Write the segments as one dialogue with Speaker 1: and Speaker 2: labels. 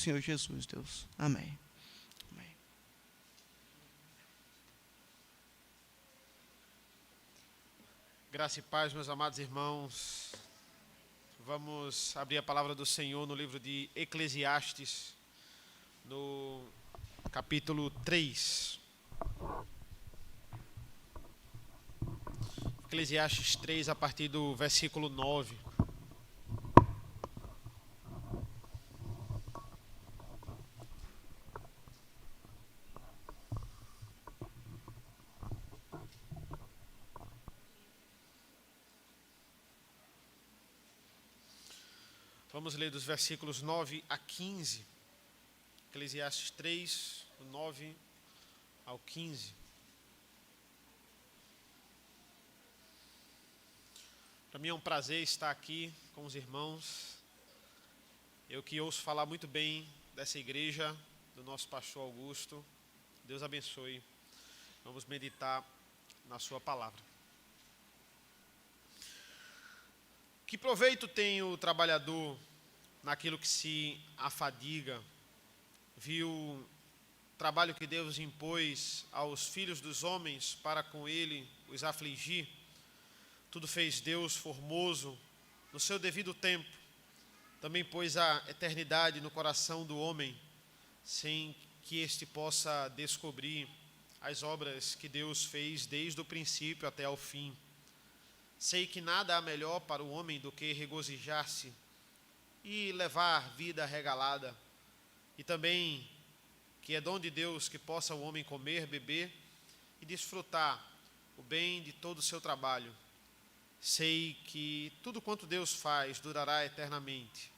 Speaker 1: Senhor Jesus, Deus. Amém. Amém.
Speaker 2: Graça e paz, meus amados irmãos. Vamos abrir a palavra do Senhor no livro de Eclesiastes, no capítulo 3. Eclesiastes 3, a partir do versículo 9. Vamos ler dos versículos 9 a 15. Eclesiastes 3, do 9 ao 15. Para mim é um prazer estar aqui com os irmãos. Eu que ouço falar muito bem dessa igreja, do nosso pastor Augusto. Deus abençoe. Vamos meditar na sua palavra. Que proveito tem o trabalhador naquilo que se afadiga? Viu o trabalho que Deus impôs aos filhos dos homens para com ele os afligir? Tudo fez Deus formoso no seu devido tempo. Também pôs a eternidade no coração do homem, sem que este possa descobrir as obras que Deus fez desde o princípio até ao fim. Sei que nada há melhor para o homem do que regozijar-se e levar vida regalada. E também que é dom de Deus que possa o homem comer, beber e desfrutar o bem de todo o seu trabalho. Sei que tudo quanto Deus faz durará eternamente.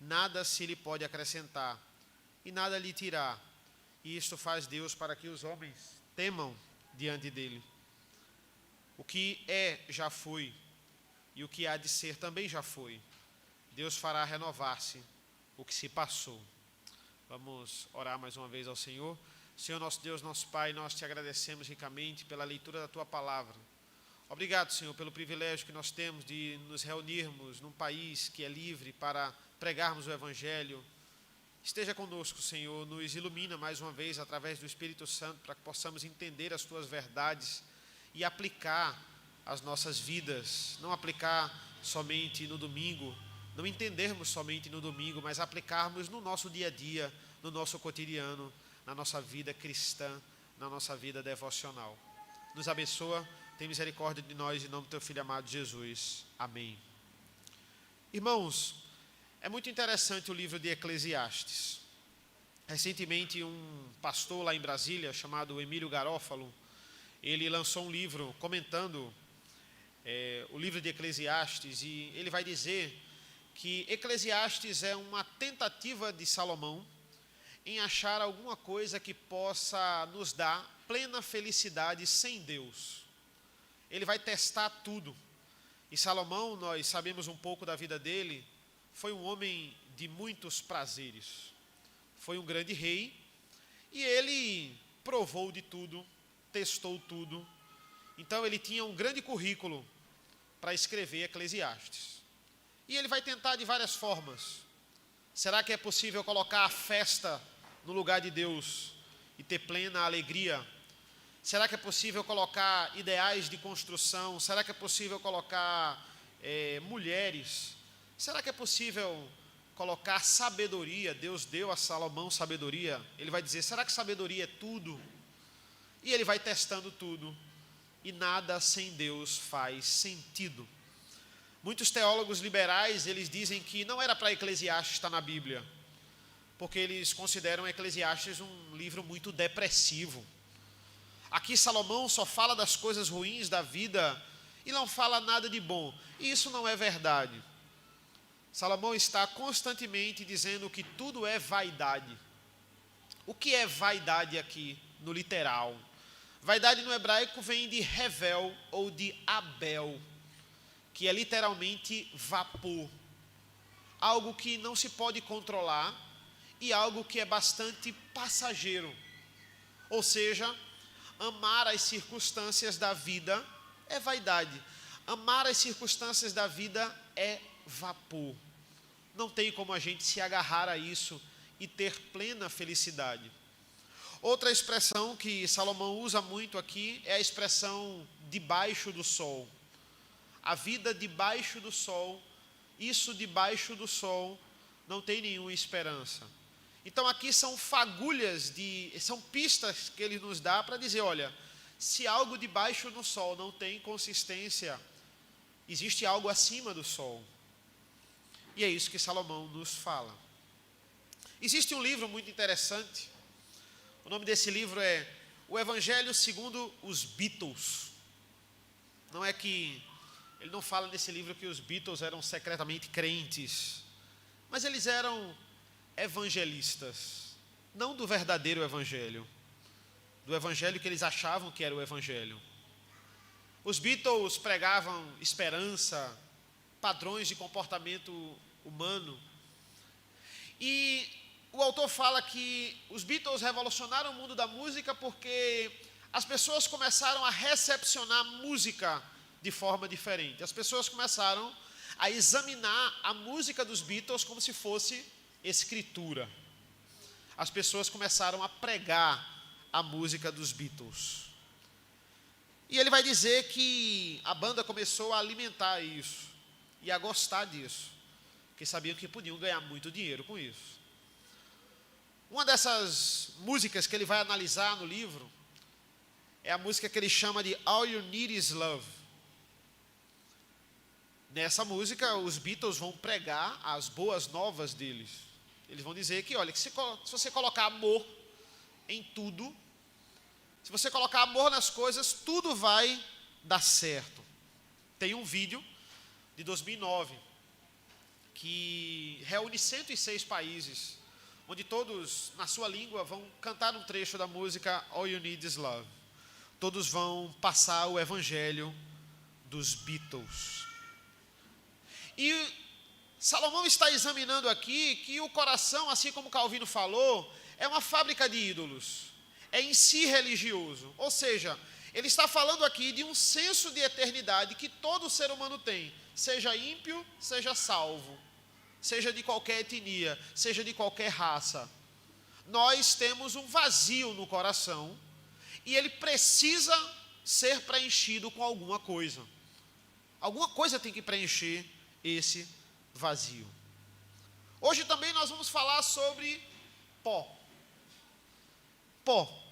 Speaker 2: Nada se lhe pode acrescentar e nada lhe tirar. E isto faz Deus para que os homens temam diante dele. O que é, já foi, e o que há de ser também já foi. Deus fará renovar-se o que se passou. Vamos orar mais uma vez ao Senhor. Senhor nosso Deus, nosso Pai, nós te agradecemos ricamente pela leitura da Tua Palavra. Obrigado, Senhor, pelo privilégio que nós temos de nos reunirmos num país que é livre para pregarmos o Evangelho. Esteja conosco, Senhor, nos ilumina mais uma vez através do Espírito Santo para que possamos entender as Tuas verdades e aplicar as nossas vidas, não aplicar somente no domingo, não entendermos somente no domingo, mas aplicarmos no nosso dia a dia, no nosso cotidiano, na nossa vida cristã, na nossa vida devocional. Nos abençoa, tem misericórdia de nós, em nome do Teu Filho amado Jesus. Amém. Irmãos, é muito interessante o livro de Eclesiastes. Recentemente, um pastor lá em Brasília, chamado Emílio Garófalo, ele lançou um livro comentando o livro de Eclesiastes, e ele vai dizer que Eclesiastes é uma tentativa de Salomão em achar alguma coisa que possa nos dar plena felicidade sem Deus. Ele vai testar tudo. E Salomão, nós sabemos um pouco da vida dele, foi um homem de muitos prazeres. Foi um grande rei e ele provou de tudo, testou tudo. Então ele tinha um grande currículo para escrever Eclesiastes. E ele vai tentar de várias formas. Será que é possível colocar a festa no lugar de Deus e ter plena alegria? Será que é possível colocar ideais de construção? Será que é possível colocar mulheres? Será que é possível colocar sabedoria? Deus deu a Salomão sabedoria. Ele vai dizer, será que sabedoria é tudo? E ele vai testando tudo. E nada sem Deus faz sentido. Muitos teólogos liberais, eles dizem que não era para Eclesiastes estar na Bíblia, porque eles consideram Eclesiastes um livro muito depressivo. Aqui Salomão só fala das coisas ruins da vida e não fala nada de bom. E isso não é verdade. Salomão está constantemente dizendo que tudo é vaidade. O que é vaidade aqui, no literal? Vaidade no hebraico vem de revel ou de abel, que é literalmente vapor. Algo que não se pode controlar e algo que é bastante passageiro. Ou seja, amar as circunstâncias da vida é vaidade. Amar as circunstâncias da vida é vapor. Não tem como a gente se agarrar a isso e ter plena felicidade. Outra expressão que Salomão usa muito aqui é a expressão debaixo do sol. A vida debaixo do sol, isso debaixo do sol, não tem nenhuma esperança. Então aqui são fagulhas, são pistas que ele nos dá para dizer, olha, se algo debaixo do sol não tem consistência, existe algo acima do sol. E é isso que Salomão nos fala. Existe um livro muito interessante, o nome desse livro é O Evangelho segundo os Beatles. Não é que, ele não fala nesse livro que os Beatles eram secretamente crentes, mas eles eram evangelistas, não do verdadeiro evangelho, do evangelho que eles achavam que era o evangelho. Os Beatles pregavam esperança, padrões de comportamento humano. E o autor fala que os Beatles revolucionaram o mundo da música porque as pessoas começaram a recepcionar música de forma diferente. As pessoas começaram a examinar a música dos Beatles como se fosse escritura. As pessoas começaram a pregar a música dos Beatles. E ele vai dizer que a banda começou a alimentar isso e a gostar disso, porque sabiam que podiam ganhar muito dinheiro com isso. Uma dessas músicas que ele vai analisar no livro é a música que ele chama de All You Need Is Love. Nessa música, os Beatles vão pregar as boas novas deles. Eles vão dizer que, olha, que se você colocar amor em tudo, se você colocar amor nas coisas, tudo vai dar certo. Tem um vídeo de 2009 que reúne 106 países, onde todos, na sua língua, vão cantar um trecho da música All You Need Is Love. Todos vão passar o evangelho dos Beatles. E Salomão está examinando aqui que o coração, assim como Calvino falou, é uma fábrica de ídolos. É em si religioso. Ou seja, ele está falando aqui de um senso de eternidade que todo ser humano tem. Seja ímpio, seja salvo. Seja de qualquer etnia, seja de qualquer raça. Nós temos um vazio no coração e ele precisa ser preenchido com alguma coisa. Alguma coisa tem que preencher esse vazio. Hoje também nós vamos falar sobre pó. Pó.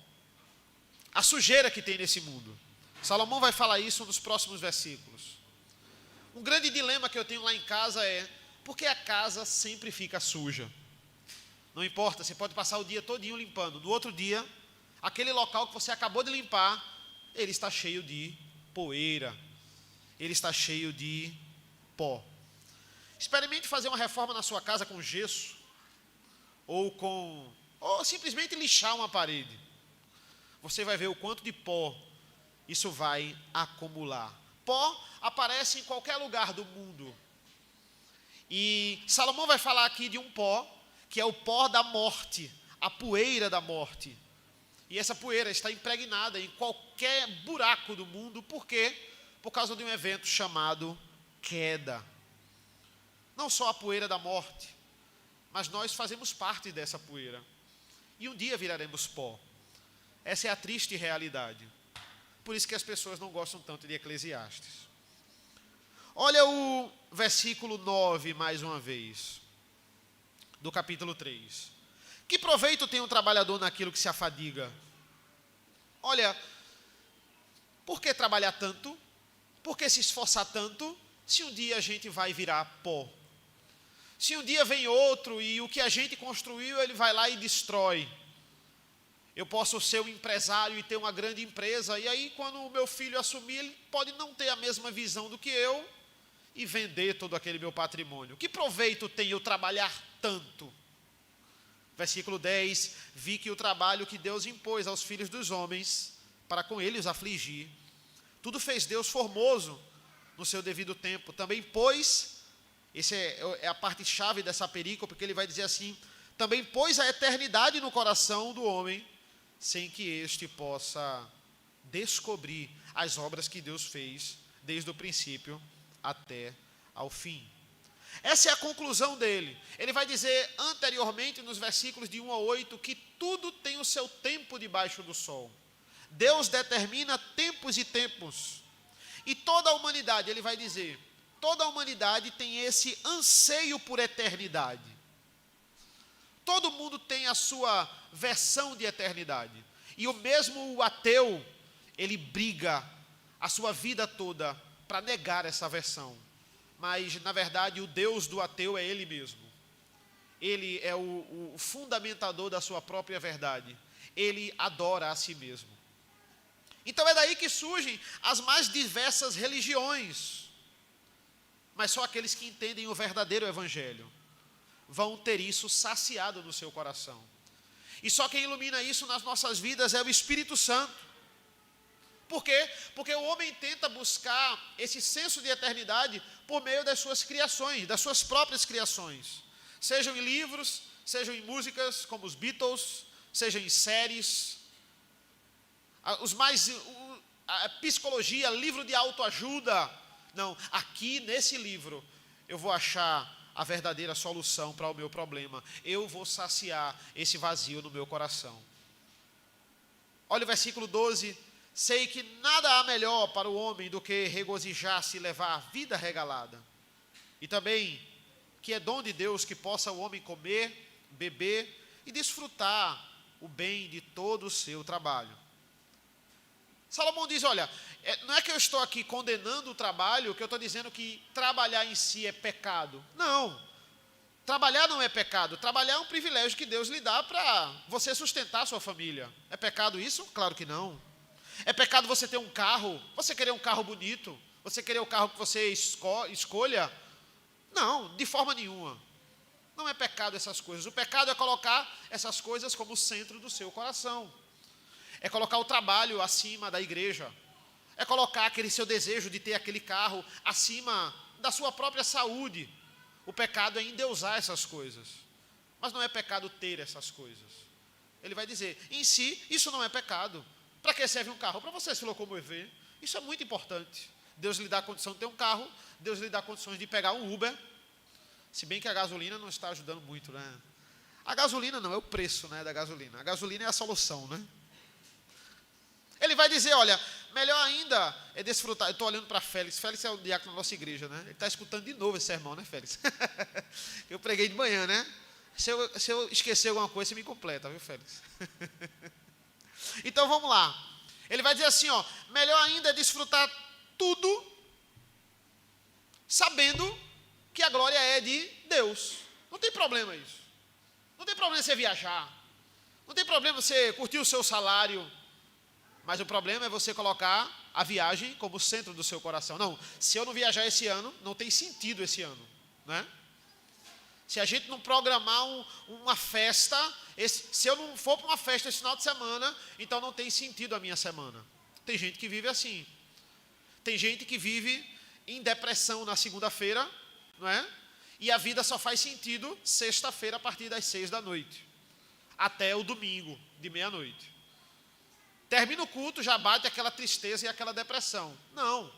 Speaker 2: A sujeira que tem nesse mundo. Salomão vai falar isso nos próximos versículos. Um grande dilema que eu tenho lá em casa é: por que a casa sempre fica suja? Não importa, você pode passar o dia todinho limpando. No outro dia, aquele local que você acabou de limpar, ele está cheio de poeira. Ele está cheio de pó. Experimente fazer uma reforma na sua casa com gesso. Ou simplesmente lixar uma parede. Você vai ver o quanto de pó isso vai acumular. Pó aparece em qualquer lugar do mundo. E Salomão vai falar aqui de um pó, que é o pó da morte, a poeira da morte. E essa poeira está impregnada em qualquer buraco do mundo. Por quê? Por causa de um evento chamado queda. Não só a poeira da morte, mas nós fazemos parte dessa poeira. E um dia viraremos pó. Essa é a triste realidade. Por isso que as pessoas não gostam tanto de Eclesiastes. Olha o versículo 9 mais uma vez, do capítulo 3. Que proveito tem um trabalhador naquilo que se afadiga? Olha, por que trabalhar tanto? Por que se esforçar tanto, se um dia a gente vai virar pó? Se um dia vem outro e o que a gente construiu, ele vai lá e destrói. Eu posso ser um empresário e ter uma grande empresa, e aí quando o meu filho assumir, ele pode não ter a mesma visão do que eu e vender todo aquele meu patrimônio. Que proveito tem eu trabalhar tanto? Versículo 10, vi que o trabalho que Deus impôs aos filhos dos homens, para com eles os afligir, tudo fez Deus formoso no seu devido tempo. Também pôs, essa é a parte chave dessa perícope, porque ele vai dizer assim, também pôs a eternidade no coração do homem, sem que este possa descobrir as obras que Deus fez, desde o princípio até ao fim. Essa é a conclusão dele. Ele vai dizer anteriormente, nos versículos de 1 a 8, que tudo tem o seu tempo debaixo do sol. Deus determina tempos e tempos. E toda a humanidade, ele vai dizer, toda a humanidade tem esse anseio por eternidade. Todo mundo tem a sua versão de eternidade. E o mesmo ateu, ele briga a sua vida toda para negar essa versão. Mas, na verdade, o Deus do ateu é ele mesmo. Ele é o fundamentador da sua própria verdade. Ele adora a si mesmo. Então é daí que surgem as mais diversas religiões. Mas só aqueles que entendem o verdadeiro evangelho vão ter isso saciado no seu coração. E só quem ilumina isso nas nossas vidas é o Espírito Santo. Por quê? Porque o homem tenta buscar esse senso de eternidade por meio das suas criações, das suas próprias criações. Sejam em livros, sejam em músicas como os Beatles, sejam em séries. A psicologia, livro de autoajuda. Não, aqui nesse livro eu vou achar a verdadeira solução para o meu problema. Eu vou saciar esse vazio no meu coração. Olha o versículo 12. Sei que nada há melhor para o homem do que regozijar-se e levar a vida regalada. E também que é dom de Deus que possa o homem comer, beber e desfrutar o bem de todo o seu trabalho. Salomão diz, olha, não é que eu estou aqui condenando o trabalho, que eu estou dizendo que trabalhar em si é pecado. Não, trabalhar não é pecado, trabalhar é um privilégio que Deus lhe dá para você sustentar a sua família. É pecado isso? Claro que não. É pecado você ter um carro, você querer um carro bonito, você querer o carro que você escolha? Não, de forma nenhuma. Não é pecado essas coisas. O pecado é colocar essas coisas como centro do seu coração. É colocar o trabalho acima da igreja. É colocar aquele seu desejo de ter aquele carro acima da sua própria saúde. O pecado é endeusar essas coisas. Mas não é pecado ter essas coisas. Ele vai dizer, em si, isso não é pecado. Para que serve um carro? Para você se locomover. Isso é muito importante. Deus lhe dá a condição de ter um carro, Deus lhe dá condições de pegar um Uber, se bem que a gasolina não está ajudando muito, né? A gasolina não, é o preço, né, da gasolina. A gasolina é a solução, né? Ele vai dizer, olha, melhor ainda é desfrutar. Eu estou olhando para Félix. Félix é o diácono da nossa igreja, né? Ele está escutando de novo esse sermão, né, Félix? Eu preguei de manhã, né? Se eu esquecer alguma coisa, você me completa, viu, Félix? Então, vamos lá. Ele vai dizer assim, ó, melhor ainda é desfrutar tudo, sabendo que a glória é de Deus. Não tem problema isso. Não tem problema você viajar. Não tem problema você curtir o seu salário. Mas o problema é você colocar a viagem como centro do seu coração. Não, se eu não viajar esse ano, não tem sentido esse ano, né? Se a gente não programar uma festa, se eu não for para uma festa esse final de semana, então não tem sentido a minha semana. Tem gente que vive assim. Tem gente que vive em depressão na segunda-feira, não é? E a vida só faz sentido sexta-feira a partir das 6 da noite, até o domingo de meia-noite. Termina o culto, já bate aquela tristeza e aquela depressão. Não,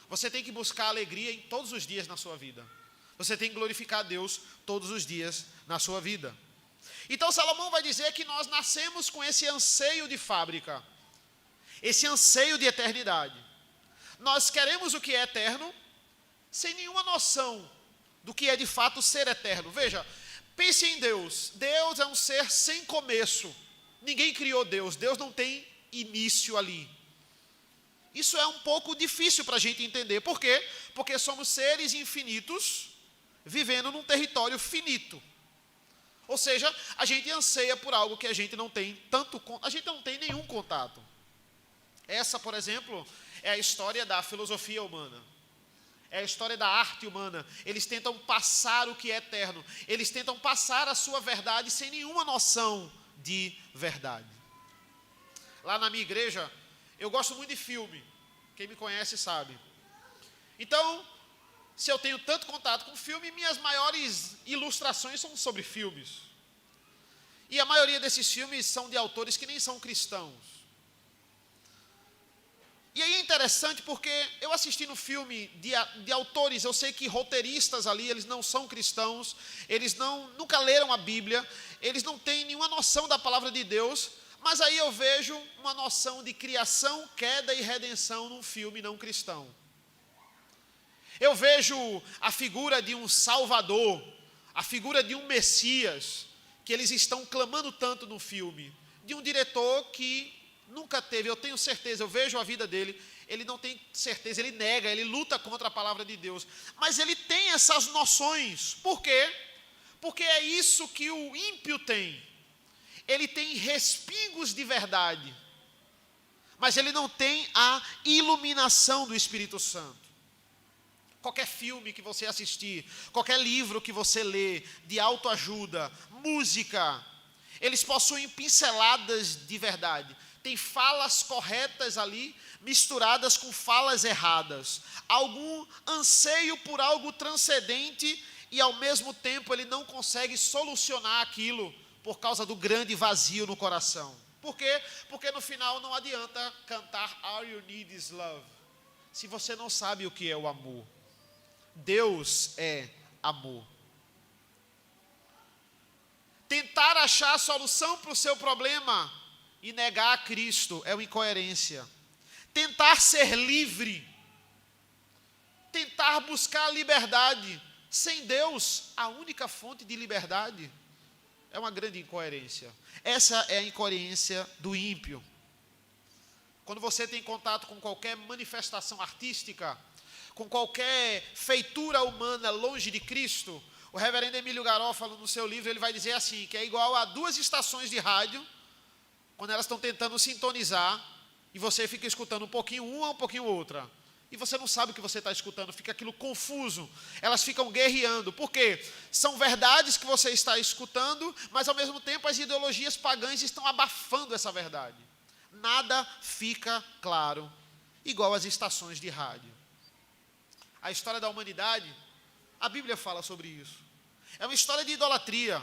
Speaker 2: você tem que buscar alegria em todos os dias na sua vida. Você tem que glorificar a Deus todos os dias na sua vida. Então Salomão vai dizer que nós nascemos com esse anseio de fábrica, esse anseio de eternidade. Nós queremos o que é eterno, sem nenhuma noção do que é de fato ser eterno. Veja, pense em Deus. Deus é um ser sem começo. Ninguém criou Deus. Deus não tem início ali. Isso é um pouco difícil para a gente entender. Por quê? Porque somos seres infinitos, vivendo num território finito. Ou seja, a gente anseia por algo que a gente não tem a gente não tem nenhum contato. Essa, por exemplo, é a história da filosofia humana. É a história da arte humana. Eles tentam passar o que é eterno. Eles tentam passar a sua verdade sem nenhuma noção de verdade. Lá na minha igreja, eu gosto muito de filme. Quem me conhece sabe. Então, se eu tenho tanto contato com filme, minhas maiores ilustrações são sobre filmes. E a maioria desses filmes são de autores que nem são cristãos. E aí é interessante porque eu assisti no filme de autores, eu sei que roteiristas ali, eles não são cristãos, eles nunca leram a Bíblia, eles não têm nenhuma noção da palavra de Deus, mas aí eu vejo uma noção de criação, queda e redenção num filme não cristão. Eu vejo a figura de um Salvador, a figura de um Messias, que eles estão clamando tanto no filme, de um diretor que nunca teve, eu tenho certeza, eu vejo a vida dele, ele não tem certeza, ele nega, ele luta contra a palavra de Deus, mas ele tem essas noções. Por quê? Porque é isso que o ímpio tem. Ele tem respingos de verdade, mas ele não tem a iluminação do Espírito Santo. Qualquer filme que você assistir, qualquer livro que você lê, de autoajuda, música, eles possuem pinceladas de verdade. Tem falas corretas ali, misturadas com falas erradas. Algum anseio por algo transcendente e ao mesmo tempo ele não consegue solucionar aquilo por causa do grande vazio no coração. Por quê? Porque no final não adianta cantar All You Need Is Love, se você não sabe o que é o amor. Deus é amor. Tentar achar a solução para o seu problema e negar a Cristo é uma incoerência. Tentar ser livre, tentar buscar a liberdade, sem Deus, a única fonte de liberdade, é uma grande incoerência. Essa é a incoerência do ímpio. Quando você tem contato com qualquer manifestação artística, com qualquer feitura humana longe de Cristo, o reverendo Emílio Garófalo, no seu livro, ele vai dizer assim, que é igual a duas estações de rádio, quando elas estão tentando sintonizar, e você fica escutando um pouquinho uma, um pouquinho outra, e você não sabe o que você está escutando, fica aquilo confuso, elas ficam guerreando. Por quê? São verdades que você está escutando, mas ao mesmo tempo as ideologias pagãs estão abafando essa verdade. Nada fica claro, igual as estações de rádio. A história da humanidade, a Bíblia fala sobre isso. É uma história de idolatria.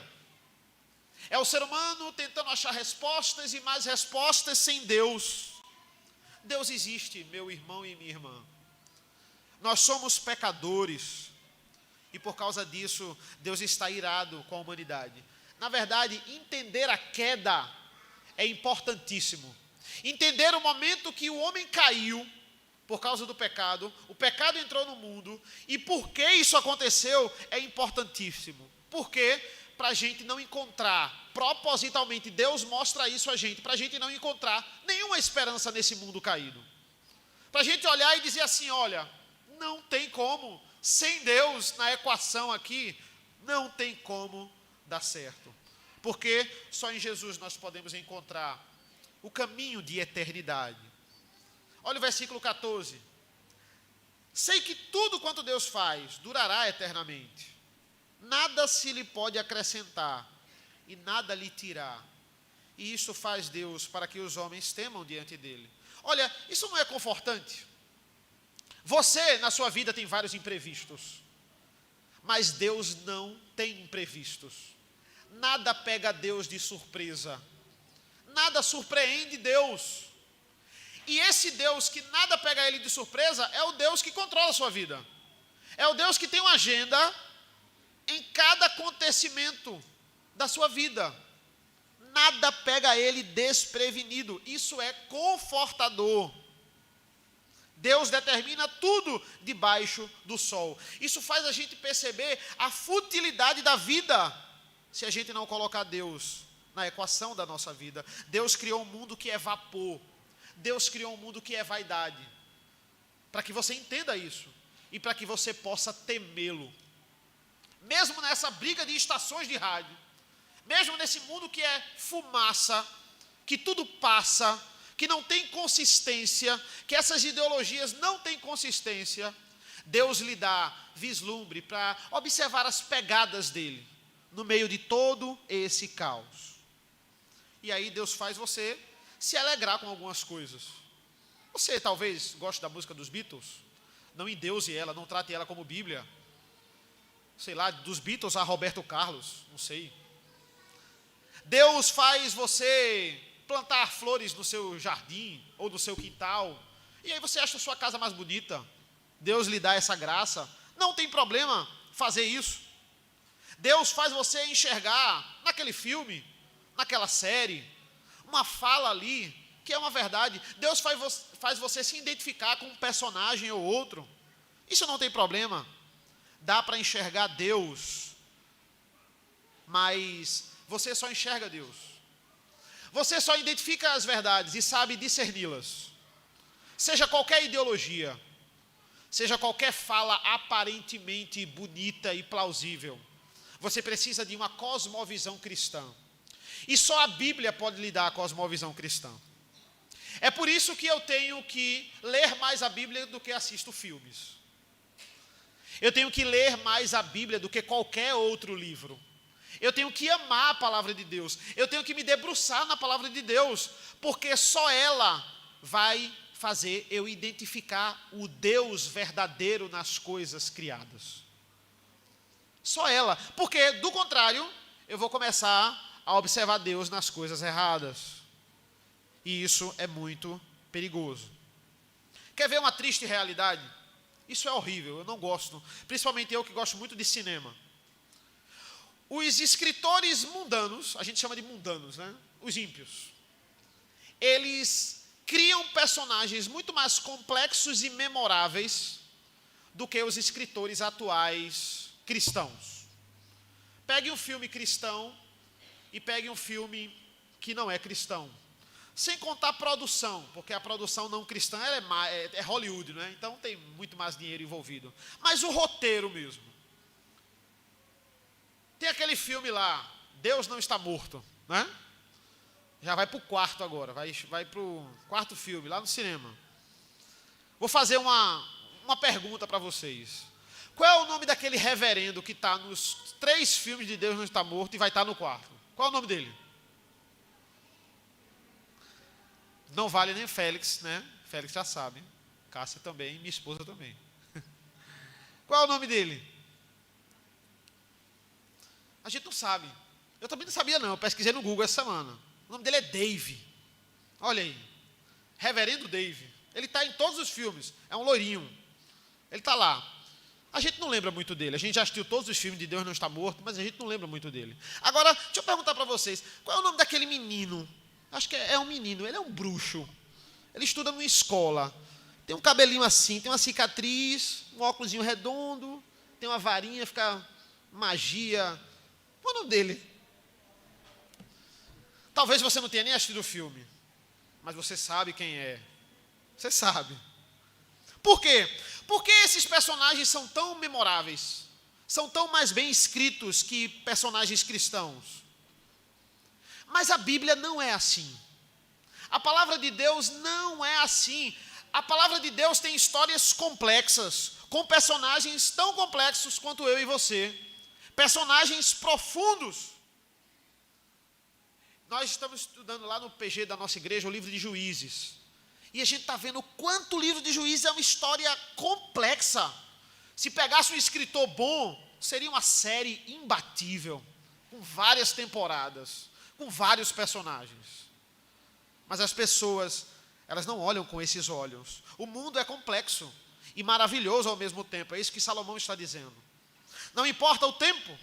Speaker 2: É o ser humano tentando achar respostas e mais respostas sem Deus. Deus existe, meu irmão e minha irmã. Nós somos pecadores. E por causa disso, Deus está irado com a humanidade. Na verdade, entender a queda é importantíssimo. Entender o momento que o homem caiu, por causa do pecado, o pecado entrou no mundo, e por que isso aconteceu é importantíssimo. Por quê? Para a gente não encontrar, propositalmente, Deus mostra isso a gente, para a gente não encontrar nenhuma esperança nesse mundo caído. Para a gente olhar e dizer assim, olha, não tem como, sem Deus na equação aqui, não tem como dar certo. Porque só em Jesus nós podemos encontrar o caminho de eternidade. Olha o versículo 14. Sei que tudo quanto Deus faz durará eternamente. Nada se lhe pode acrescentar e nada lhe tirar. E isso faz Deus para que os homens temam diante dele. Olha, isso não é confortante? Você, na sua vida, tem vários imprevistos. Mas Deus não tem imprevistos. Nada pega Deus de surpresa. Nada surpreende Deus. E esse Deus que nada pega ele de surpresa é o Deus que controla a sua vida. É o Deus que tem uma agenda em cada acontecimento da sua vida. Nada pega ele desprevenido. Isso é confortador. Deus determina tudo debaixo do sol. Isso faz a gente perceber a futilidade da vida, se a gente não colocar Deus na equação da nossa vida. Deus criou um mundo que é vapor. Deus criou um mundo que é vaidade, para que você entenda isso, e para que você possa temê-lo, mesmo nessa briga de estações de rádio, mesmo nesse mundo que é fumaça, que tudo passa, que não tem consistência, que essas ideologias não têm consistência, Deus lhe dá vislumbre para observar as pegadas dele, no meio de todo esse caos. E aí Deus faz você se alegrar com algumas coisas. Você talvez goste da música dos Beatles, não endeuse ela, não trate ela como Bíblia. Sei lá, dos Beatles a Roberto Carlos, não sei. Deus faz você plantar flores no seu jardim ou no seu quintal, E aí você acha a sua casa mais bonita, Deus lhe dá essa graça, não tem problema fazer isso. Deus faz você enxergar naquele filme, naquela série, uma fala ali, que é uma verdade. Deus faz você se identificar com um personagem ou outro. Isso não tem problema. Dá para enxergar Deus, mas você só enxerga Deus. Você só identifica as verdades e sabe discerni-las. Seja qualquer ideologia, seja qualquer fala aparentemente bonita e plausível, você precisa de uma cosmovisão cristã. E só a Bíblia pode lhe dar a cosmovisão cristã. É por isso que eu tenho que ler mais a Bíblia do que assisto filmes. Eu tenho que ler mais a Bíblia do que qualquer outro livro. Eu tenho que amar a palavra de Deus. Eu tenho que me debruçar na palavra de Deus, porque só ela vai fazer eu identificar o Deus verdadeiro nas coisas criadas. Só ela. Porque, do contrário, eu vou começar a observar Deus nas coisas erradas. E isso é muito perigoso. Quer ver uma triste realidade? Isso é horrível, eu não gosto. Principalmente eu que gosto muito de cinema. Os escritores mundanos, a gente chama de mundanos, né? Os ímpios. Eles criam personagens muito mais complexos e memoráveis do que os escritores atuais cristãos. Pegue um filme cristão e pegue um filme que não é cristão. Sem contar a produção, porque a produção não cristã é Hollywood, né? Então tem muito mais dinheiro envolvido. Mas o roteiro mesmo. Tem aquele filme lá, Deus Não Está Morto, né? Já vai para o quarto agora, vai para o quarto filme, lá no cinema. Vou fazer uma pergunta para vocês. Qual é o nome daquele reverendo que está nos 3 filmes de Deus Não Está Morto e vai estar no quarto? Qual é o nome dele? Não vale nem Félix, né? Félix já sabe. Cássia também, minha esposa também. Qual é o nome dele? A gente não sabe. Eu também não sabia não, eu pesquisei no Google essa semana. O nome dele é Dave. Olha aí. Reverendo Dave. Ele está em todos os filmes. É um loirinho. Ele está lá. A gente não lembra muito dele. A gente já assistiu todos os filmes de Deus Não Está Morto, mas a gente não lembra muito dele. Agora, deixa eu perguntar para vocês. Qual é o nome daquele menino? Acho que é um menino. Ele é um bruxo. Ele estuda numa escola. Tem um cabelinho assim, tem uma cicatriz, um óculosinho redondo, tem uma varinha, fica magia. Qual é o nome dele? Talvez você não tenha nem assistido o filme, mas você sabe quem é. Você sabe. Por quê? Porque esses personagens são tão memoráveis, são tão mais bem escritos que personagens cristãos. Mas a Bíblia não é assim. A palavra de Deus não é assim. A palavra de Deus tem histórias complexas, com personagens tão complexos quanto eu e você. Personagens profundos. Nós estamos estudando lá no PG da nossa igreja o livro de Juízes. E a gente está vendo o quanto o livro de Juízes é uma história complexa. Se pegasse um escritor bom, seria uma série imbatível, com várias temporadas, com vários personagens. Mas as pessoas, elas não olham com esses olhos. O mundo é complexo e maravilhoso ao mesmo tempo. É isso que Salomão está dizendo. Não importa o tempo.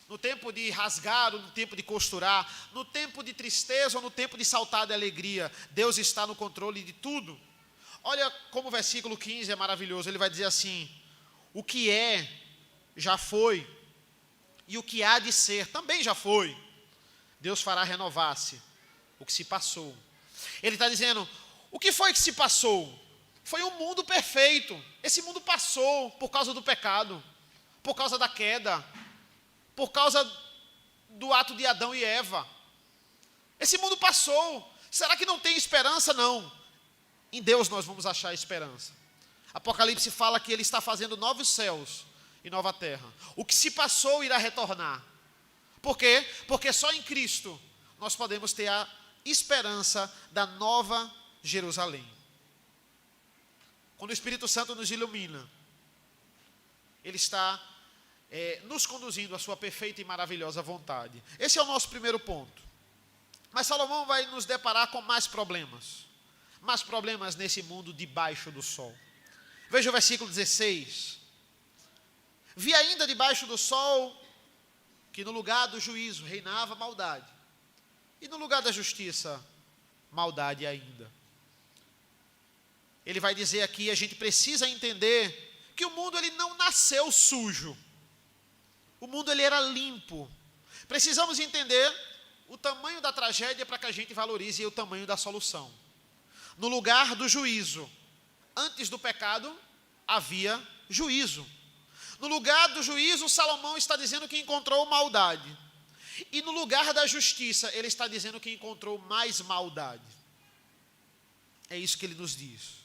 Speaker 2: No tempo de rasgar ou no tempo de costurar, no tempo de tristeza ou no tempo de saltar de alegria, Deus está no controle de tudo. Olha como o versículo 15 é maravilhoso. Ele vai dizer assim: o que é, já foi, e o que há de ser, também já foi. Deus fará renovar-se o que se passou. Ele está dizendo, o que foi que se passou? Foi um mundo perfeito. Esse mundo passou por causa do pecado, por causa da queda, por causa do ato de Adão e Eva. Esse mundo passou. Será que não tem esperança? Não. Em Deus nós vamos achar esperança. Apocalipse fala que Ele está fazendo novos céus e nova terra. O que se passou irá retornar. Por quê? Porque só em Cristo nós podemos ter a esperança da nova Jerusalém. Quando o Espírito Santo nos ilumina, Ele está nos conduzindo à sua perfeita e maravilhosa vontade. Esse é o nosso primeiro ponto. Mas Salomão vai nos deparar com mais problemas. mais problemas nesse mundo debaixo do sol. Veja o versículo 16. Vi ainda debaixo do sol que no lugar do juízo reinava maldade, e no lugar da justiça, maldade ainda. Ele vai dizer aqui, a gente precisa entender que o mundo ele não nasceu sujo. O mundo ele era limpo. Precisamos entender o tamanho da tragédia para que a gente valorize o tamanho da solução. No lugar do juízo, antes do pecado, havia juízo. No lugar do juízo, Salomão está dizendo que encontrou maldade. E no lugar da justiça, ele está dizendo que encontrou mais maldade. É isso que ele nos diz.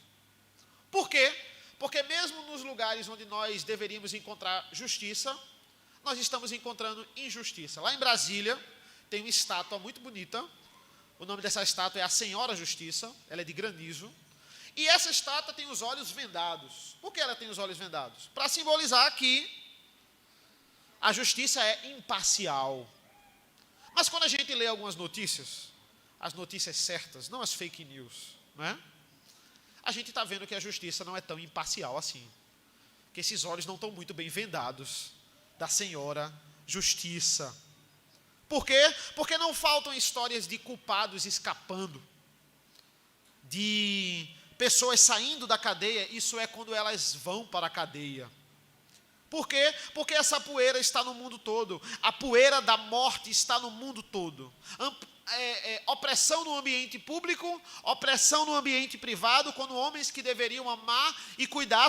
Speaker 2: Por quê? Porque mesmo nos lugares onde nós deveríamos encontrar justiça, nós estamos encontrando injustiça. Lá em Brasília, tem uma estátua muito bonita. O nome dessa estátua é a Senhora Justiça. Ela é de granizo. E essa estátua tem os olhos vendados. Por que ela tem os olhos vendados? Para simbolizar que a justiça é imparcial. Mas quando a gente lê algumas notícias, as notícias certas, não as fake news, não é? A gente está vendo que a justiça não é tão imparcial assim. Que esses olhos não estão muito bem vendados da Senhora Justiça. Por quê? Porque não faltam histórias de culpados escapando, de pessoas saindo da cadeia, isso é quando elas vão para a cadeia. Por quê? Porque essa poeira está no mundo todo. A poeira da morte está no mundo todo. Opressão no ambiente público, opressão no ambiente privado, quando homens que deveriam amar e cuidar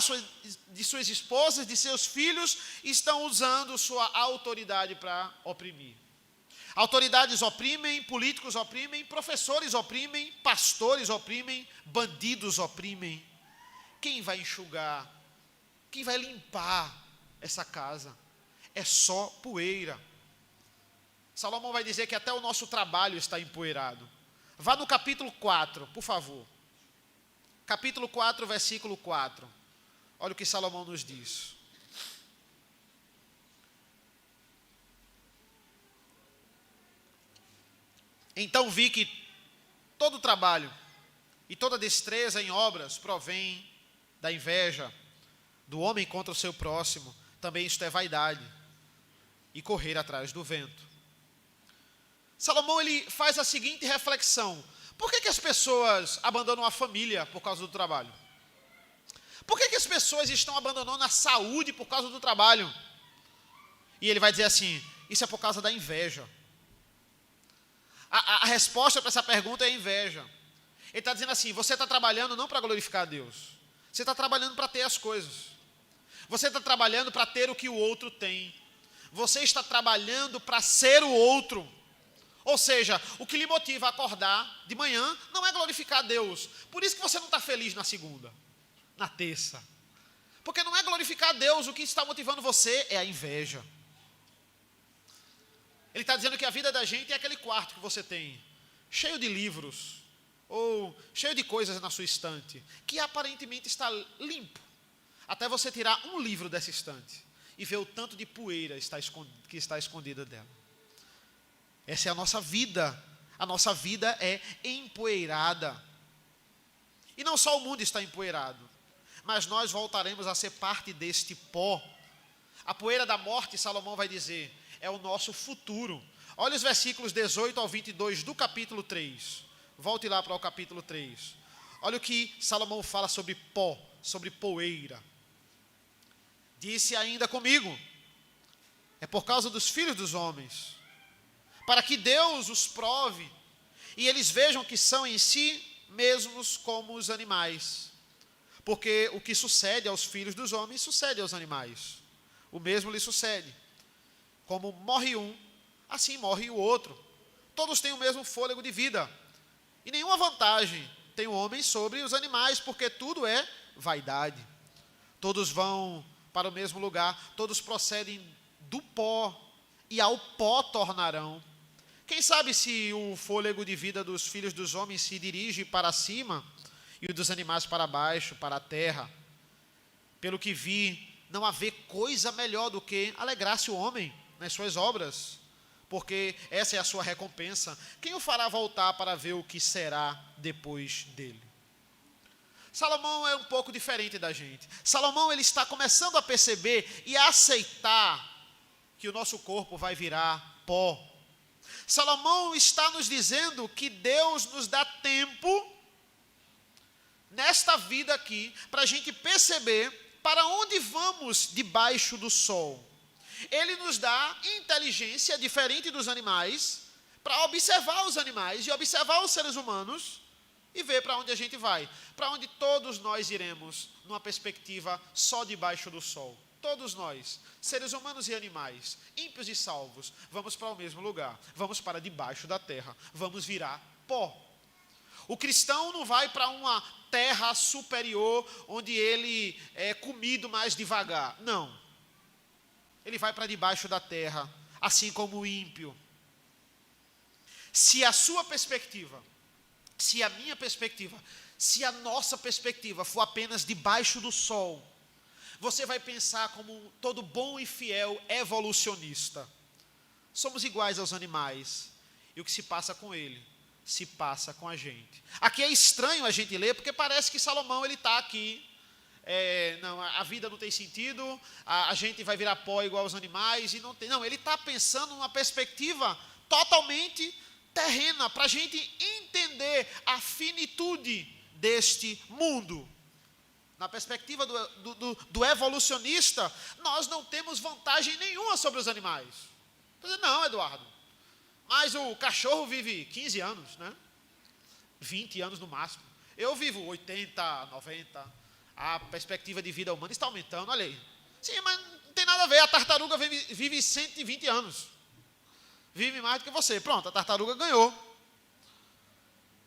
Speaker 2: de suas esposas, de seus filhos, estão usando sua autoridade para oprimir. Autoridades oprimem, políticos oprimem, professores oprimem, pastores oprimem, bandidos oprimem. Quem vai enxugar? Quem vai limpar essa casa? É só poeira. Salomão vai dizer que até o nosso trabalho está empoeirado. Vá no capítulo 4, por favor. Capítulo 4, versículo 4. Olha o que Salomão nos diz. Então vi que todo trabalho e toda destreza em obras provém da inveja do homem contra o seu próximo. Também isto é vaidade e correr atrás do vento. Salomão ele faz a seguinte reflexão: por que as pessoas abandonam a família por causa do trabalho? Por que as pessoas estão abandonando a saúde por causa do trabalho? E ele vai dizer assim: isso é por causa da inveja. A resposta para essa pergunta é inveja. Ele está dizendo assim: você está trabalhando não para glorificar a Deus, você está trabalhando para ter as coisas, você está trabalhando para ter o que o outro tem, você está trabalhando para ser o outro. Ou seja, o que lhe motiva a acordar de manhã não é glorificar a Deus. Por isso que você não está feliz na segunda, na terça, porque não é glorificar a Deus. O que está motivando você é a inveja. Ele está dizendo que a vida da gente é aquele quarto que você tem, cheio de livros, ou cheio de coisas na sua estante, que aparentemente está limpo, até você tirar um livro dessa estante e ver o tanto de poeira que está escondida dela. Essa é a nossa vida é empoeirada. E não só o mundo está empoeirado, mas nós voltaremos a ser parte deste pó. A poeira da morte, Salomão vai dizer, é o nosso futuro. Olha os versículos 18 ao 22 do capítulo 3. Volte lá para o capítulo 3. Olha o que Salomão fala sobre pó, sobre poeira. Disse ainda comigo: é por causa dos filhos dos homens, para que Deus os prove, e eles vejam que são em si mesmos como os animais. Porque o que sucede aos filhos dos homens, sucede aos animais. O mesmo lhe sucede. Como morre um, assim morre o outro. Todos têm o mesmo fôlego de vida. E nenhuma vantagem tem o homem sobre os animais, porque tudo é vaidade. Todos vão para o mesmo lugar, todos procedem do pó, e ao pó tornarão. Quem sabe se o fôlego de vida dos filhos dos homens se dirige para cima, e o dos animais para baixo, para a terra. Pelo que vi, não haver coisa melhor do que alegrar-se o homem nas suas obras, porque essa é a sua recompensa. Quem o fará voltar para ver o que será depois dele? Salomão é um pouco diferente da gente. Salomão, ele está começando a perceber e a aceitar que o nosso corpo vai virar pó. Salomão está nos dizendo que Deus nos dá tempo nesta vida aqui para a gente perceber para onde vamos debaixo do sol. Ele nos dá inteligência diferente dos animais para observar os animais e observar os seres humanos e ver para onde a gente vai, para onde todos nós iremos numa perspectiva só debaixo do sol. Todos nós, seres humanos e animais, ímpios e salvos, vamos para o mesmo lugar, vamos para debaixo da terra, vamos virar pó. O cristão não vai para uma terra superior, onde ele é comido mais devagar, não. Ele vai para debaixo da terra, assim como o ímpio. Se a sua perspectiva, se a minha perspectiva, se a nossa perspectiva for apenas debaixo do sol, você vai pensar como todo bom e fiel evolucionista. Somos iguais aos animais. E o que se passa com ele, se passa com a gente. Aqui é estranho a gente ler, porque parece que Salomão está aqui. Não, a vida não tem sentido, a gente vai virar pó igual aos animais. Não, ele está pensando numa perspectiva totalmente terrena, para a gente entender a finitude deste mundo. Na perspectiva do evolucionista, nós não temos vantagem nenhuma sobre os animais. Não, Eduardo, mas o cachorro vive 15 anos, né? 20 anos no máximo. Eu vivo 80, 90, a perspectiva de vida humana está aumentando, olha aí. Sim, mas não tem nada a ver, a tartaruga vive 120 anos. Vive mais do que você. Pronto, a tartaruga ganhou.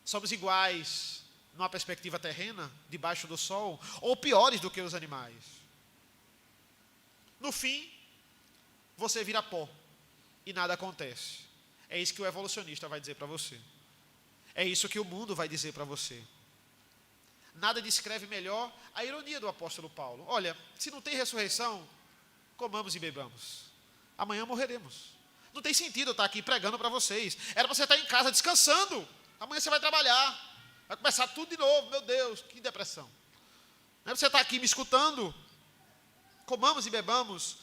Speaker 2: Somos iguais numa perspectiva terrena, debaixo do sol, ou piores do que os animais. No fim, você vira pó e nada acontece. É isso que o evolucionista vai dizer para você. É isso que o mundo vai dizer para você. Nada descreve melhor a ironia do apóstolo Paulo. Olha, se não tem ressurreição, comamos e bebamos. Amanhã morreremos. Não tem sentido eu estar aqui pregando para vocês. Era para você estar em casa descansando. Amanhã você vai trabalhar. Vai começar tudo de novo. Meu Deus, que depressão. Não é para você estar aqui me escutando. Comamos e bebamos,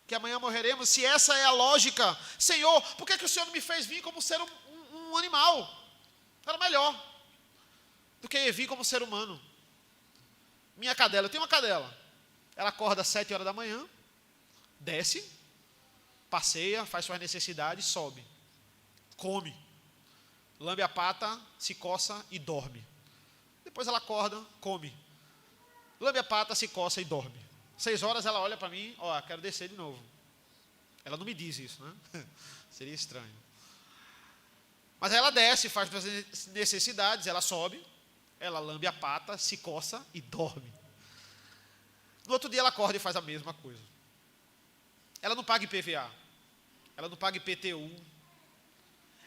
Speaker 2: que amanhã morreremos. Se essa é a lógica, Senhor, por que o Senhor não me fez vir como ser um animal? Era melhor do que vir como ser humano. Minha cadela, eu tenho uma cadela. Ela acorda às 7 horas da manhã, desce, passeia, faz suas necessidades, sobe, come, lambe a pata, se coça e dorme. Depois ela acorda, come, lambe a pata, se coça e dorme. 6 horas ela olha para mim, quero descer de novo. Ela não me diz isso, né? Seria estranho. Mas ela desce, faz suas necessidades, ela sobe, ela lambe a pata, se coça e dorme. No outro dia ela acorda e faz a mesma coisa. Ela não paga IPVA, ela não paga IPTU,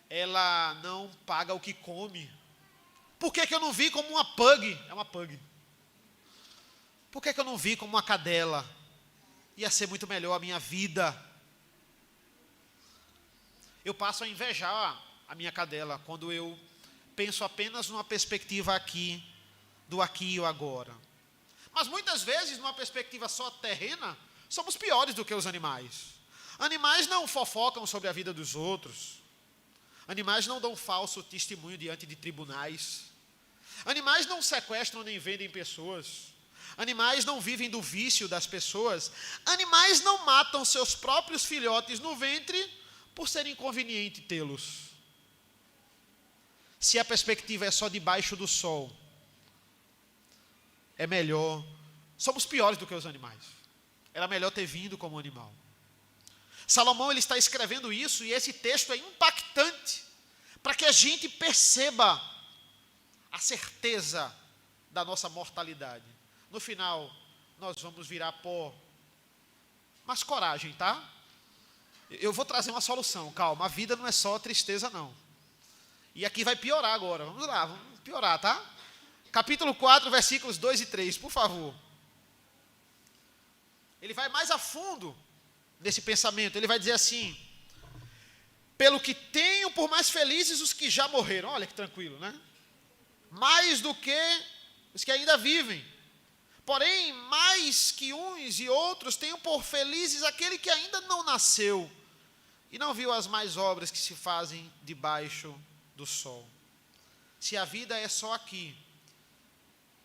Speaker 2: ela não paga o que come. Por que eu não vi como uma pug? É uma pug. Por que eu não vi como uma cadela? Ia ser muito melhor a minha vida. Eu passo a invejar a minha cadela quando eu penso apenas numa perspectiva aqui, do aqui e o agora. Mas muitas vezes, numa perspectiva só terrena, somos piores do que os animais. Animais não fofocam sobre a vida dos outros. Animais não dão falso testemunho diante de tribunais. Animais não sequestram nem vendem pessoas. Animais não vivem do vício das pessoas. Animais não matam seus próprios filhotes no ventre por ser inconveniente tê-los. Se a perspectiva é só debaixo do sol, é melhor. Somos piores do que os animais. Era melhor ter vindo como animal. Salomão, ele está escrevendo isso, e esse texto é impactante para que a gente perceba a certeza da nossa mortalidade. No final, nós vamos virar pó. Mas coragem, tá? Eu vou trazer uma solução, calma. A vida não é só tristeza, não. E aqui vai piorar agora. Vamos lá, vamos piorar, tá? Capítulo 4, versículos 2 e 3, por favor. Ele vai mais a fundo nesse pensamento. Ele vai dizer assim: pelo que tenho por mais felizes os que já morreram. Olha que tranquilo, né? Mais do que os que ainda vivem. Porém, mais que uns e outros, tenham por felizes aquele que ainda não nasceu e não viu as mais obras que se fazem debaixo do sol. Se a vida é só aqui,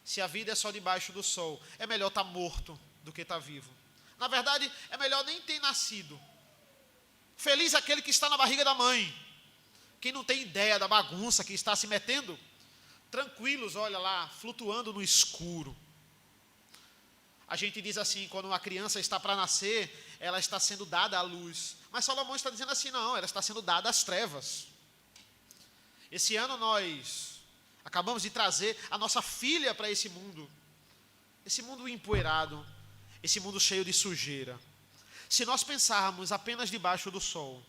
Speaker 2: se a vida é só debaixo do sol, é melhor estar morto do que estar vivo. Na verdade, é melhor nem ter nascido. Feliz aquele que está na barriga da mãe. Quem não tem ideia da bagunça que está se metendo, tranquilos, olha lá, flutuando no escuro. A gente diz assim, quando uma criança está para nascer, ela está sendo dada à luz. Mas Salomão está dizendo assim, não, ela está sendo dada às trevas. Esse ano nós acabamos de trazer a nossa filha para esse mundo empoeirado, esse mundo cheio de sujeira. Se nós pensarmos apenas debaixo do sol,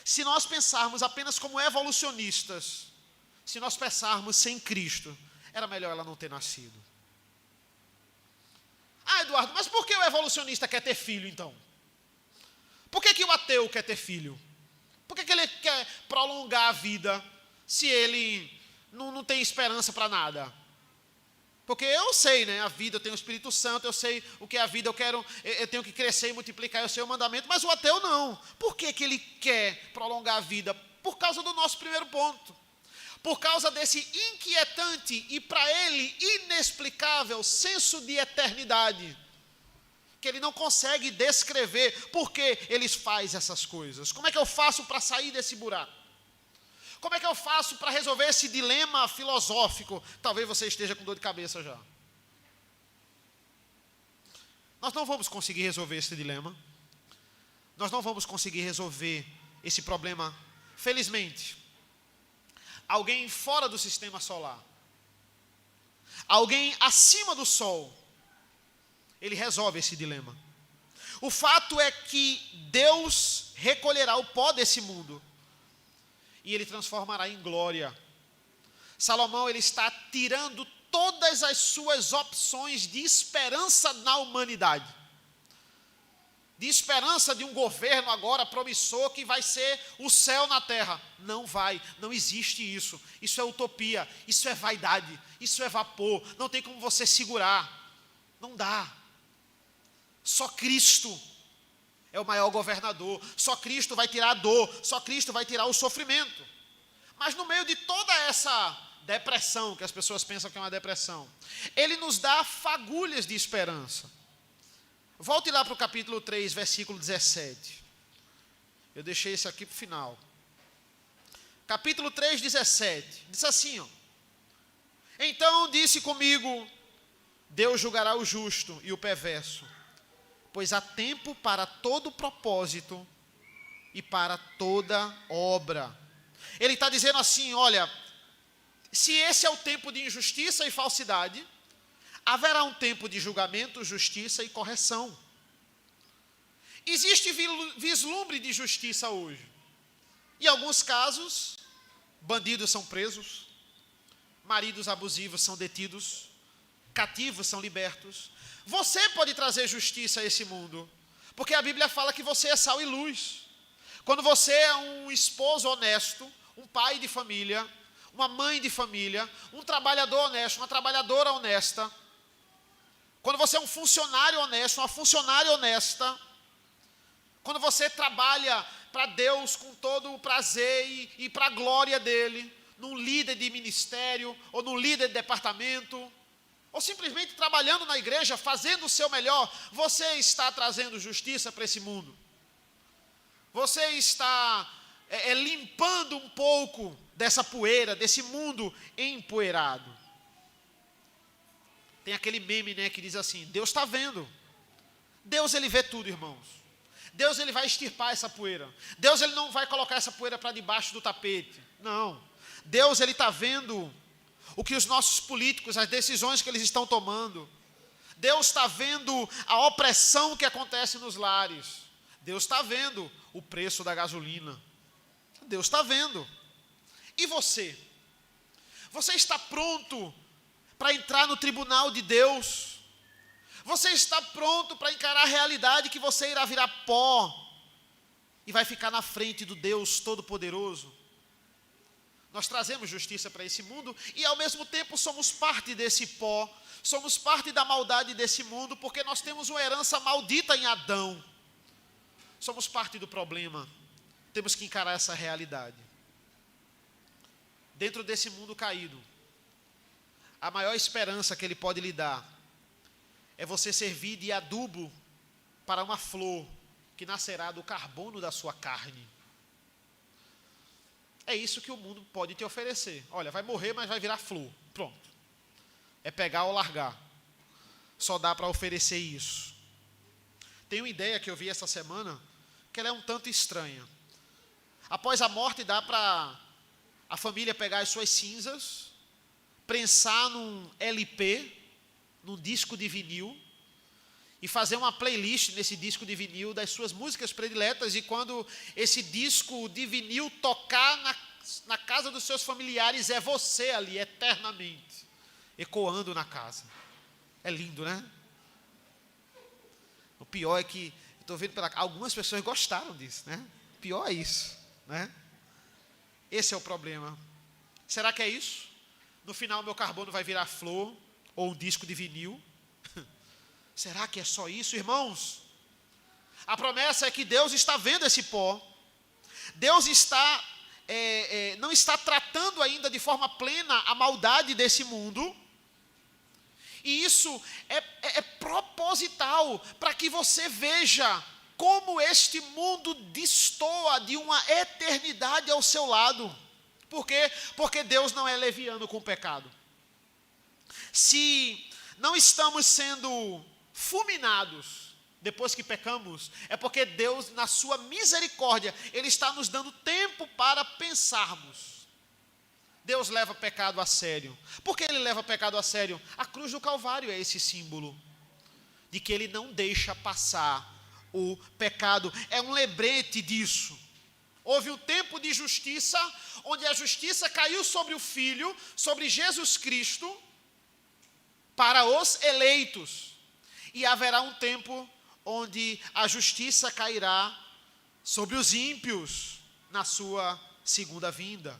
Speaker 2: se nós pensarmos apenas como evolucionistas, se nós pensarmos sem Cristo, era melhor ela não ter nascido. Ah, Eduardo, mas por que o evolucionista quer ter filho, então? Por que o ateu quer ter filho? Por que ele quer prolongar a vida se ele não tem esperança para nada? Porque eu sei, né, a vida, eu tenho o Espírito Santo, eu sei o que é a vida, eu tenho que crescer e multiplicar, eu sei o mandamento, mas o ateu não. Por que ele quer prolongar a vida? Por causa do nosso primeiro ponto. Por causa desse inquietante e para ele inexplicável senso de eternidade, que ele não consegue descrever por que ele faz essas coisas. Como é que eu faço para sair desse buraco? Como é que eu faço para resolver esse dilema filosófico? Talvez você esteja com dor de cabeça já. Nós não vamos conseguir resolver esse dilema. Nós não vamos conseguir resolver esse problema, felizmente. Alguém fora do sistema solar, alguém acima do sol, ele resolve esse dilema. O fato é que Deus recolherá o pó desse mundo e ele transformará em glória. Salomão, ele está tirando todas as suas opções de esperança na humanidade, de esperança de um governo agora promissor que vai ser o céu na terra. Não vai, não existe isso. Isso é utopia, isso é vaidade, isso é vapor. Não tem como você segurar, não dá. Só Cristo é o maior governador, só Cristo vai tirar a dor, só Cristo vai tirar o sofrimento. Mas no meio de toda essa depressão, que as pessoas pensam que é uma depressão, ele nos dá fagulhas de esperança. Volte lá para o capítulo 3, versículo 17. Eu deixei esse aqui para o final. Capítulo 3, 17. Diz assim, ó. Então disse comigo, Deus julgará o justo e o perverso, pois há tempo para todo propósito e para toda obra. Ele está dizendo assim, olha, se esse é o tempo de injustiça e falsidade, haverá um tempo de julgamento, justiça e correção. Existe vislumbre de justiça hoje. Em alguns casos, bandidos são presos, maridos abusivos são detidos, cativos são libertos. Você pode trazer justiça a esse mundo, porque a Bíblia fala que você é sal e luz. Quando você é um esposo honesto, um pai de família, uma mãe de família, um trabalhador honesto, uma trabalhadora honesta, quando você é um funcionário honesto, uma funcionária honesta, quando você trabalha para Deus com todo o prazer e para a glória dEle, num líder de ministério, ou num líder de departamento, ou simplesmente trabalhando na igreja, fazendo o seu melhor, você está trazendo justiça para esse mundo. Você está limpando um pouco dessa poeira, desse mundo empoeirado. Tem aquele meme, né, que diz assim, Deus está vendo. Deus, ele vê tudo, irmãos. Deus, ele vai extirpar essa poeira. Deus, ele não vai colocar essa poeira para debaixo do tapete. Não. Deus, ele está vendo o que os nossos políticos, as decisões que eles estão tomando. Deus está vendo a opressão que acontece nos lares. Deus está vendo o preço da gasolina. Deus está vendo. E você? Você está pronto para entrar no tribunal de Deus? Você está pronto para encarar a realidade que você irá virar pó e vai ficar na frente do Deus Todo-Poderoso? Nós trazemos justiça para esse mundo e ao mesmo tempo somos parte desse pó, somos parte da maldade desse mundo, porque nós temos uma herança maldita em Adão. Somos parte do problema, temos que encarar essa realidade. Dentro desse mundo caído, a maior esperança que ele pode lhe dar é você servir de adubo para uma flor que nascerá do carbono da sua carne. É isso que o mundo pode te oferecer. Olha, vai morrer, mas vai virar flor. Pronto. É pegar ou largar. Só dá para oferecer isso. Tem uma ideia que eu vi essa semana, que ela é um tanto estranha. Após a morte, dá para a família pegar as suas cinzas, prensar num LP, num disco de vinil, e fazer uma playlist nesse disco de vinil das suas músicas prediletas, e quando esse disco de vinil tocar na casa dos seus familiares, é você ali, eternamente, ecoando na casa. É lindo, né? O pior é que, estou vendo algumas pessoas gostaram disso, né? O pior é isso, né? Esse é o problema. Será que é isso? No final, meu carbono vai virar flor, ou um disco de vinil? Será que é só isso, irmãos? A promessa é que Deus está vendo esse pó. Deus não está tratando ainda de forma plena a maldade desse mundo. E isso é proposital para que você veja como este mundo destoa de uma eternidade ao seu lado. Por quê? Porque Deus não é leviano com o pecado. Se não estamos sendo fulminados depois que pecamos, é porque Deus, na sua misericórdia, Ele está nos dando tempo para pensarmos. Deus leva o pecado a sério. Por que Ele leva o pecado a sério? A cruz do Calvário é esse símbolo de que Ele não deixa passar o pecado. É um lembrete disso. Houve um tempo de justiça, onde a justiça caiu sobre o Filho, sobre Jesus Cristo, para os eleitos. E haverá um tempo onde a justiça cairá sobre os ímpios na sua segunda vinda.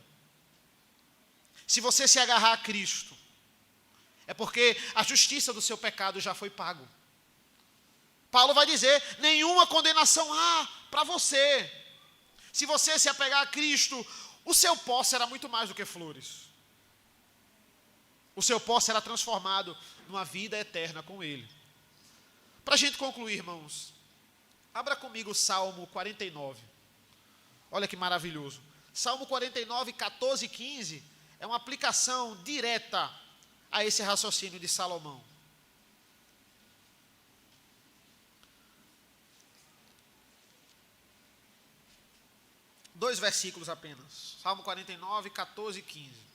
Speaker 2: Se você se agarrar a Cristo, é porque a justiça do seu pecado já foi pago. Paulo vai dizer, nenhuma condenação há para você. Se você se apegar a Cristo, o seu pó será muito mais do que flores. O seu pó será transformado numa vida eterna com Ele. Para a gente concluir, irmãos, abra comigo o Salmo 49. Olha que maravilhoso. Salmo 49, 14 e 15 é uma aplicação direta a esse raciocínio de Salomão. Dois versículos apenas. Salmo 49, 14 e 15.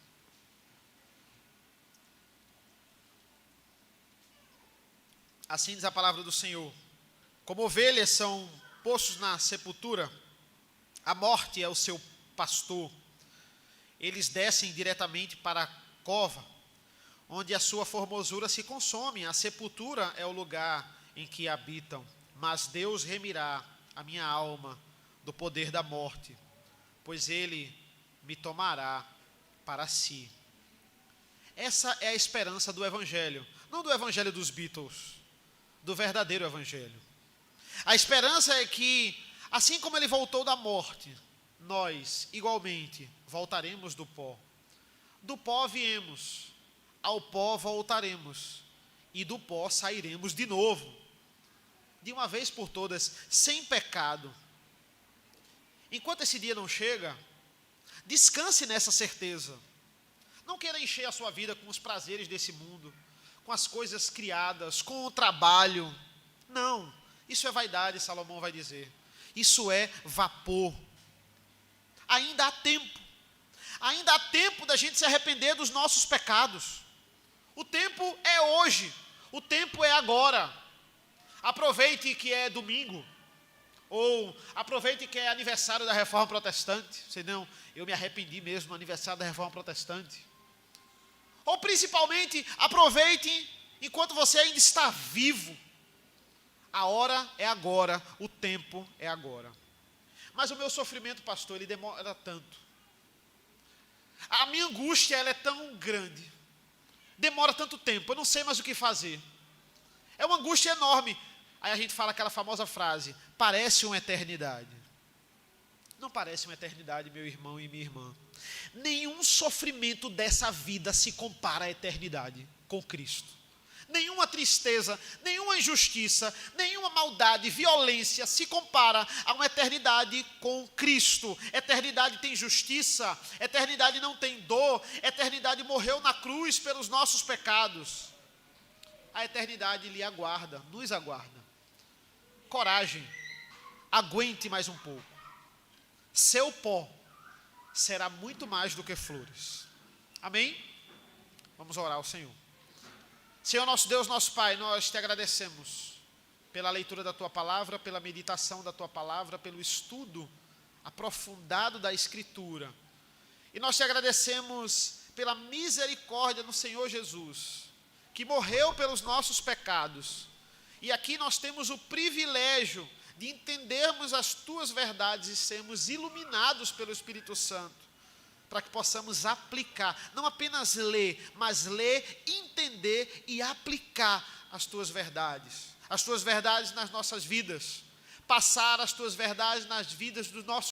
Speaker 2: Assim diz a palavra do Senhor. Como ovelhas são postos na sepultura, a morte é o seu pastor. Eles descem diretamente para a cova, onde a sua formosura se consome. A sepultura é o lugar em que habitam. Mas Deus remirá a minha alma do poder da morte, pois Ele me tomará para si. Essa é a esperança do Evangelho. Não do Evangelho dos Beatles, do verdadeiro Evangelho. A esperança é que, assim como Ele voltou da morte, nós, igualmente, voltaremos do pó. Do pó viemos, ao pó voltaremos, e do pó sairemos de novo, de uma vez por todas, sem pecado. Enquanto esse dia não chega, descanse nessa certeza. Não queira encher a sua vida com os prazeres desse mundo, com as coisas criadas, com o trabalho. Não, isso é vaidade, Salomão vai dizer. Isso é vapor. Ainda há tempo. Ainda há tempo da gente se arrepender dos nossos pecados. O tempo é hoje. O tempo é agora. Aproveite que é domingo. Ou aproveite que é aniversário da Reforma Protestante. Senão, eu me arrependi mesmo no aniversário da Reforma Protestante. Ou principalmente, aproveite enquanto você ainda está vivo. A hora é agora, o tempo é agora. Mas o meu sofrimento, pastor, ele demora tanto. A minha angústia, ela é tão grande. Demora tanto tempo, eu não sei mais o que fazer. É uma angústia enorme. Aí a gente fala aquela famosa frase, parece uma eternidade. Não parece uma eternidade, meu irmão e minha irmã. Nenhum sofrimento dessa vida se compara à eternidade com Cristo. Nenhuma tristeza, nenhuma injustiça, nenhuma maldade, violência se compara a uma eternidade com Cristo. Eternidade tem justiça, eternidade não tem dor, eternidade morreu na cruz pelos nossos pecados. A eternidade lhe aguarda, nos aguarda. Coragem, aguente mais um pouco. Seu pó será muito mais do que flores. Amém? Vamos orar ao Senhor. Senhor nosso Deus, nosso Pai, nós te agradecemos pela leitura da Tua Palavra, pela meditação da Tua Palavra, pelo estudo aprofundado da Escritura. E nós te agradecemos pela misericórdia do Senhor Jesus, que morreu pelos nossos pecados. E aqui nós temos o privilégio de entendermos as Tuas verdades e sermos iluminados pelo Espírito Santo, para que possamos aplicar, não apenas ler, mas ler, entender e aplicar as Tuas verdades nas nossas vidas, passar as Tuas verdades nas vidas dos nossos